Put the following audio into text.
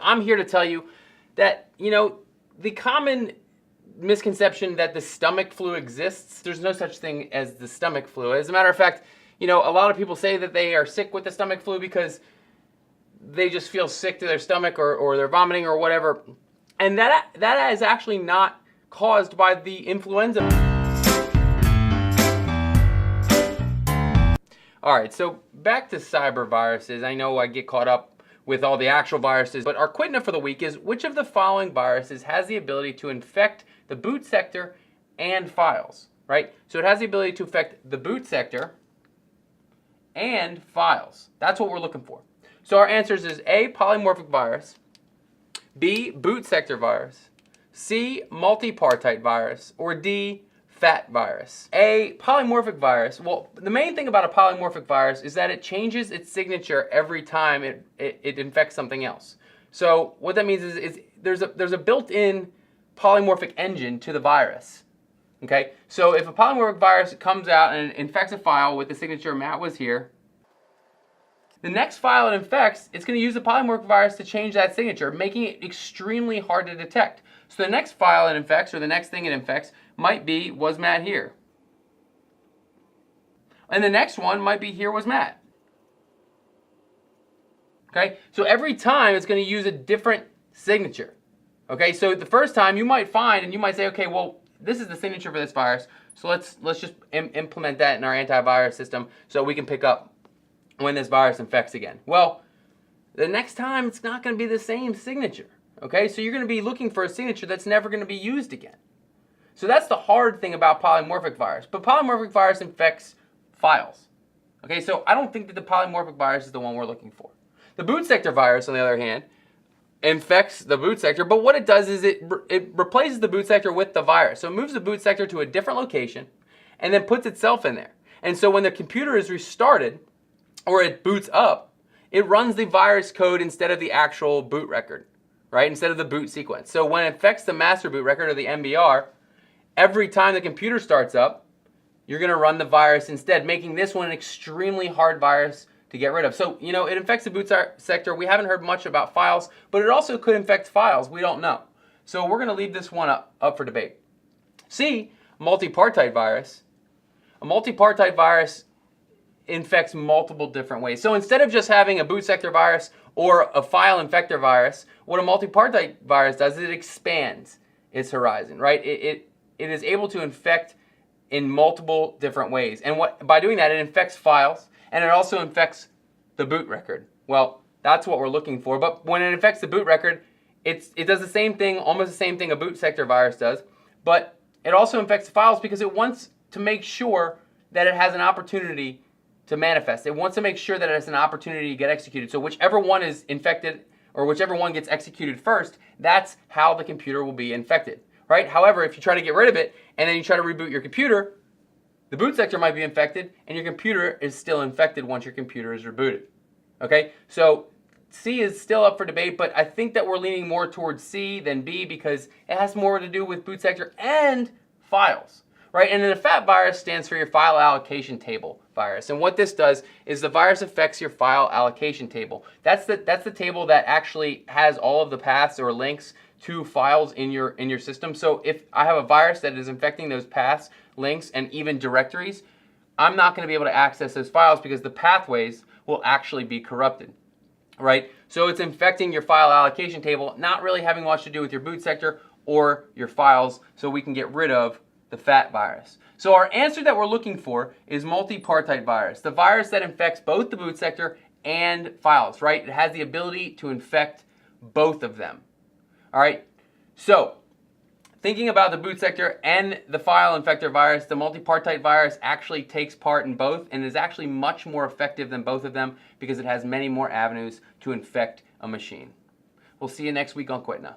I'm here to tell you that, the common misconception that the stomach flu exists, there's no such thing as the stomach flu. As a matter of fact, a lot of people say that they are sick with the stomach flu because they just feel sick to their stomach or they're vomiting or whatever. And that is actually not caused by the influenza. All right, so back to cyber viruses. I know I get caught up with all the actual viruses, but our QTNA for the week is, which of the following viruses has the ability to infect the boot sector and files, right? So it has the ability to infect the boot sector and files. That's what we're looking for. So our answers is A, polymorphic virus, B, boot sector virus, C, multipartite virus, or D, fat virus. A polymorphic virus, well, the main thing about a polymorphic virus is that it changes its signature every time it infects something else. So what that means is there's a built-in polymorphic engine to the virus. Okay, so if a polymorphic virus comes out and infects a file with the signature Matt was here, the next file it infects, it's going to use the polymorphic virus to change that signature, making it extremely hard to detect. So the next file it infects, or the next thing it infects, might be, was Matt here? And the next one might be, here was Matt. Okay, so every time it's going to use a different signature. Okay, so the first time you might find, and you might say, okay, well, this is the signature for this virus, so let's just implement that in our antivirus system so we can pick up when this virus infects again. Well, the next time it's not going to be the same signature. Okay, so you're going to be looking for a signature that's never going to be used again. So that's the hard thing about polymorphic virus. But polymorphic virus infects files. Okay, so I don't think that the polymorphic virus is the one we're looking for. The boot sector virus, on the other hand, infects the boot sector, but what it does is it replaces the boot sector with the virus. So it moves the boot sector to a different location and then puts itself in there. And so when the computer is restarted or it boots up, it runs the virus code instead of the actual boot record, right? Instead of the boot sequence. So when it infects the master boot record, or the MBR, every time the computer starts up, you're going to run the virus instead, making this one an extremely hard virus to get rid of. So, it infects the boot sector. We haven't heard much about files, but it also could infect files. We don't know. So we're going to leave this one up for debate. C, multipartite virus. A multipartite virus infects multiple different ways. So instead of just having a boot sector virus or a file infector virus, what a multipartite virus does is it expands its horizon, right? It is able to infect in multiple different ways. And by doing that, it infects files, and it also infects the boot record. Well, that's what we're looking for. But when it infects the boot record, it does the same thing, almost the same thing a boot sector virus does, but it also infects the files because it wants to make sure that it has an opportunity to manifest. It wants to make sure that it has an opportunity to get executed. So whichever one is infected, or whichever one gets executed first, that's how the computer will be infected. Right? However, if you try to get rid of it and then you try to reboot your computer, the boot sector might be infected and your computer is still infected once your computer is rebooted. Okay? So C is still up for debate, but I think that we're leaning more towards C than B because it has more to do with boot sector and files. Right? And then the FAT virus stands for your file allocation table virus. And what this does is the virus affects your file allocation table. That's the table that actually has all of the paths or links to files in your system. So if I have a virus that is infecting those paths, links, and even directories, I'm not going to be able to access those files because the pathways will actually be corrupted. Right? So it's infecting your file allocation table, not really having much to do with your boot sector or your files, so we can get rid of the FAT virus. So our answer that we're looking for is multipartite virus, the virus that infects both the boot sector and files, right? It has the ability to infect both of them. All right, so thinking about the boot sector and the file infector virus, the multipartite virus actually takes part in both and is actually much more effective than both of them because it has many more avenues to infect a machine. We'll see you next week on QTNA.